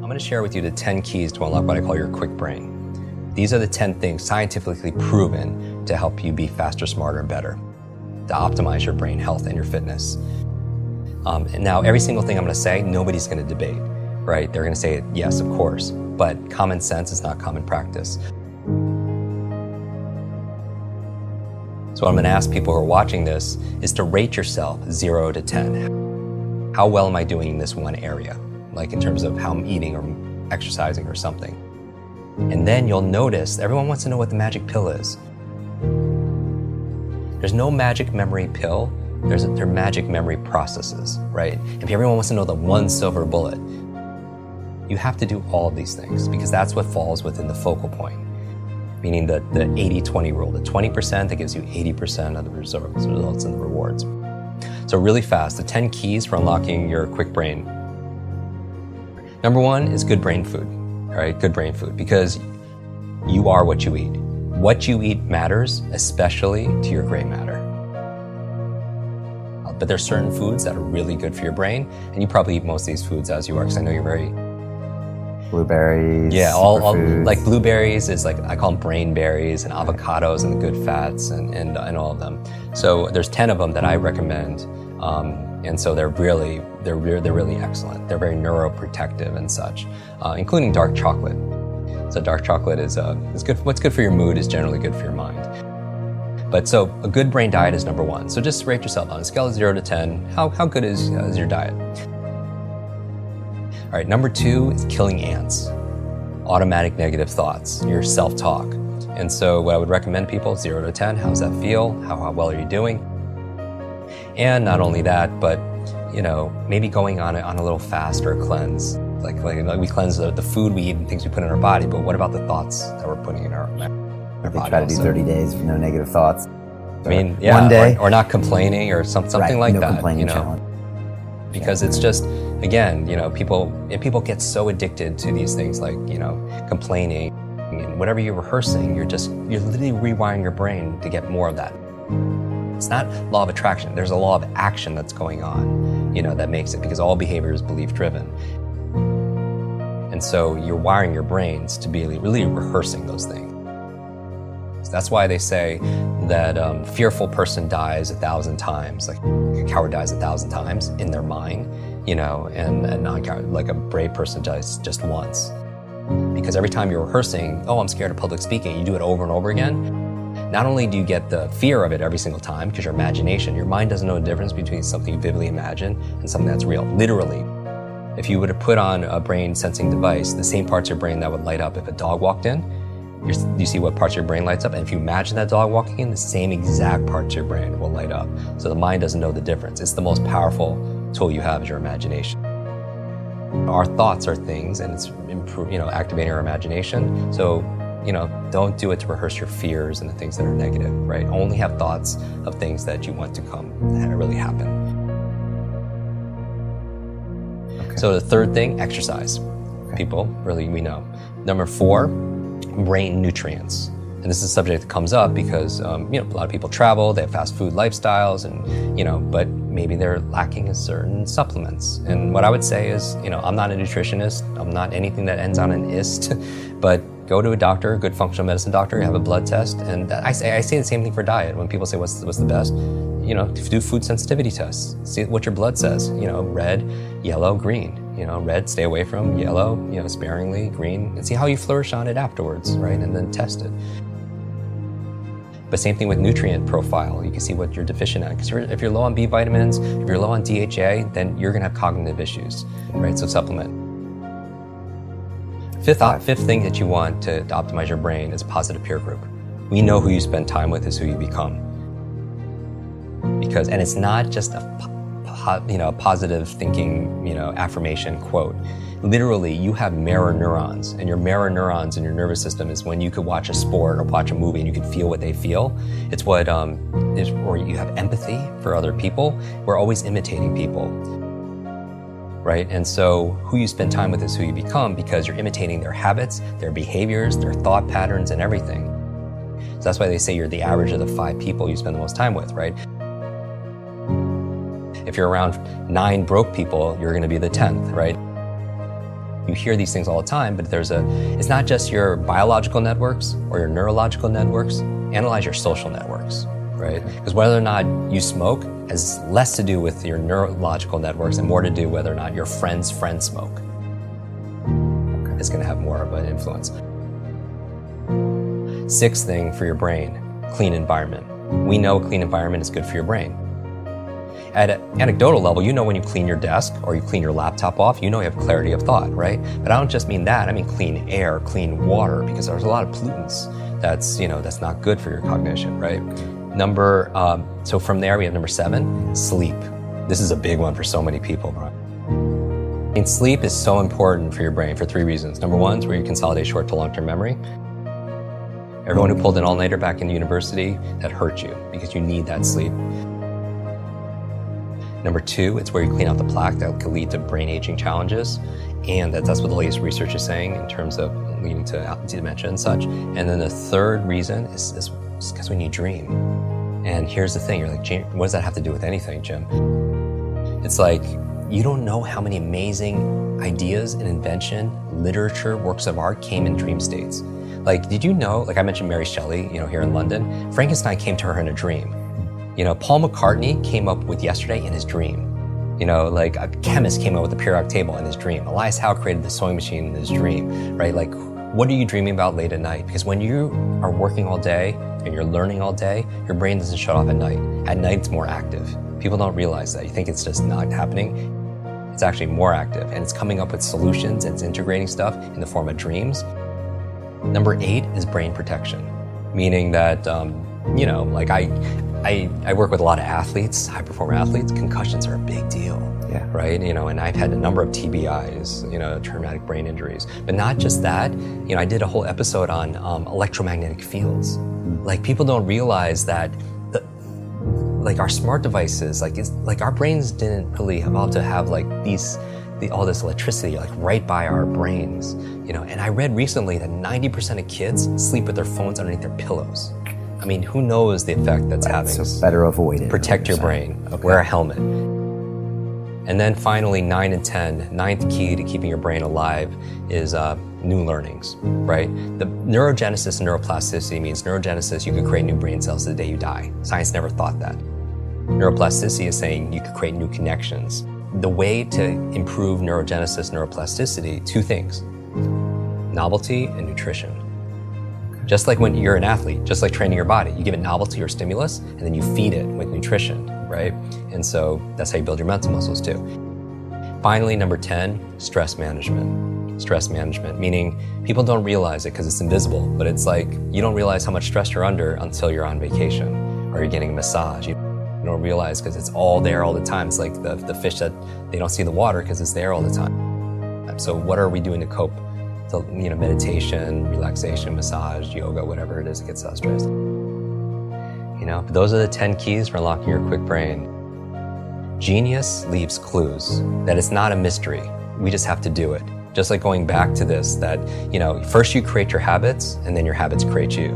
I'm going to share with you the 10 keys to unlock what I call your quick brain. These are the 10 things scientifically proven to help you be faster, smarter, and better, to optimize your brain health and your fitness. And now, every single thing I'm going to say, nobody's going to debate, right? They're going to say, yes, of course, but common sense is not common practice. So what I'm going to ask people who are watching this is to rate yourself 0 to 10. How well am I doing in this one area? Like in terms of how I'm eating or exercising or something. And then you'll notice, everyone wants to know what the magic pill is. There's no magic memory pill, they're magic memory processes, right? If everyone wants to know the one silver bullet, you have to do all of these things because that's what falls within the focal point. Meaning the 80-20 rule, the 20% that gives you 80% of the results and the rewards. So really fast, the 10 keys for unlocking your quick brain. Number 1 is good brain food, all right? Good brain food, because you are what you eat. What you eat matters, especially to your gray matter. But there's certain foods that are really good for your brain, and you probably eat most of these foods as you are, because I know you're very... Blueberries. Yeah, all like blueberries is like, I call them brain berries, and avocados and the good fats and all of them. So there's 10 of them that I recommend. And so they're really excellent. They're very neuroprotective and such, including dark chocolate. So dark chocolate is good. What's good for your mood is generally good for your mind. But so a good brain diet is number 1. So just rate yourself on a scale of 0 to 10. How good is your diet? All right, number 2 is killing ants. Automatic negative thoughts, your self-talk. And so what I would recommend people, 0 to 10, how's that feel? How well are you doing? And not only that, but maybe going on a little fast or a cleanse. Like we cleanse the food we eat and things we put in our body, but what about the thoughts that we're putting in our body? Try to do 30 days with no negative thoughts. I mean, yeah, one day, or not complaining or something right, like no that. Complaining challenge. Because it's just, again, people get so addicted to these things like, complaining and whatever you're rehearsing, you're literally rewiring your brain to get more of that. It's not law of attraction. There's a law of action that's going on, that makes it, because all behavior is belief driven. And so you're wiring your brains to be really rehearsing those things. That's why they say that a fearful person dies 1,000 times, like a coward dies 1,000 times in their mind, and non-coward, like a brave person dies just once. Because every time you're rehearsing, oh, I'm scared of public speaking, you do it over and over again, not only do you get the fear of it every single time, because your mind doesn't know the difference between something you vividly imagine and something that's real. Literally, if you were to put on a brain sensing device, the same parts of your brain that would light up if a dog walked in, you see what parts of your brain lights up, and if you imagine that dog walking in, the same exact parts of your brain will light up. So the mind doesn't know the difference. It's the most powerful tool you have is your imagination. Our thoughts are things, and it's activating our imagination. So, don't do it to rehearse your fears and the things that are negative, right? Only have thoughts of things that you want to come and really happen. Okay. So the third thing, exercise. Okay. People, really, we know. Number 4, brain nutrients. And this is a subject that comes up because, a lot of people travel, they have fast food lifestyles, and, but maybe they're lacking in certain supplements. And what I would say is, I'm not a nutritionist, I'm not anything that ends on an ist, but go to a doctor, a good functional medicine doctor, have a blood test. And I say the same thing for diet. When people say, what's the best? Do food sensitivity tests. See what your blood says, red, yellow, green. Red, stay away from, yellow, sparingly, green, and see how you flourish on it afterwards, right? And then test it. But same thing with nutrient profile. You can see what you're deficient at. Because if you're low on B vitamins, if you're low on DHA, then you're gonna have cognitive issues, right? So supplement. Fifth thing that you want to optimize your brain is a positive peer group. We know who you spend time with is who you become. And it's not just a positive thinking, affirmation quote. Literally, you have mirror neurons, and your mirror neurons in your nervous system is when you could watch a sport or watch a movie and you can feel what they feel. It's what or you have empathy for other people. We're always imitating people, right? And so who you spend time with is who you become, because you're imitating their habits, their behaviors, their thought patterns, and everything. So that's why they say you're the average of the 5 people you spend the most time with, right? If you're around 9 broke people, you're going to be the 10th, right? You hear these things all the time, but it's not just your biological networks or your neurological networks. Analyze your social networks, right? Because whether or not you smoke has less to do with your neurological networks and more to do whether or not your friend's friend smoke. It's going to have more of an influence. Sixth thing for your brain, clean environment. We know a clean environment is good for your brain. At an anecdotal level, you know when you clean your desk or you clean your laptop off, you know you have clarity of thought, right? But I don't just mean that, I mean clean air, clean water, because there's a lot of pollutants that's not good for your cognition, right? So from there we have number 7, sleep. This is a big one for so many people, right? And sleep is so important for your brain for 3 reasons. Number 1 is where you consolidate short to long-term memory. Everyone who pulled an all-nighter back in university, that hurt you because you need that sleep. Number 2, it's where you clean out the plaque that could lead to brain aging challenges. And that's what the latest research is saying in terms of leading to dementia and such. And then the 3rd reason is because when you dream. And here's the thing, you're like, what does that have to do with anything, Jim? It's like, you don't know how many amazing ideas and invention, literature, works of art came in dream states. Like, did you know, like I mentioned Mary Shelley, here in London, Frankenstein came to her in a dream. Paul McCartney came up with Yesterday in his dream. Like a chemist came up with the periodic table in his dream. Elias Howe created the sewing machine in his dream, right? Like, what are you dreaming about late at night? Because when you are working all day and you're learning all day, your brain doesn't shut off at night. At night, it's more active. People don't realize that. You think it's just not happening. It's actually more active, and it's coming up with solutions, and it's integrating stuff in the form of dreams. Number 8 is brain protection, meaning that, like I work with a lot of athletes, high performer athletes. Concussions are a big deal, right? And I've had a number of TBIs, traumatic brain injuries. But not just that, I did a whole episode on electromagnetic fields. Like, people don't realize that like our smart devices, like our brains didn't really evolve to have like all this electricity like right by our brains, And I read recently that 90% of kids sleep with their phones underneath their pillows. I mean, who knows the effect that's having? So better avoid it. Protect your brain. Okay. Wear a helmet. And then finally, 9 and 10, 9th key to keeping your brain alive is new learnings, right? The neurogenesis and neuroplasticity means neurogenesis, you could create new brain cells the day you die. Science never thought that. Neuroplasticity is saying you could create new connections. The way to improve neurogenesis, neuroplasticity, 2 things, novelty and nutrition. Just like when you're an athlete, just like training your body, you give it novelty or stimulus, and then you feed it with nutrition, right? And so that's how you build your mental muscles too. Finally, number 10, stress management. Stress management, meaning people don't realize it because it's invisible, but it's like you don't realize how much stress you're under until you're on vacation or you're getting a massage. You don't realize because it's all there all the time. It's like the fish that they don't see the water because it's there all the time. So what are we doing to cope? So, meditation, relaxation, massage, yoga, whatever it is that gets us stressed. But those are the 10 keys for unlocking your quick brain. Genius leaves clues that it's not a mystery. We just have to do it. Just like going back to this, that, first you create your habits and then your habits create you.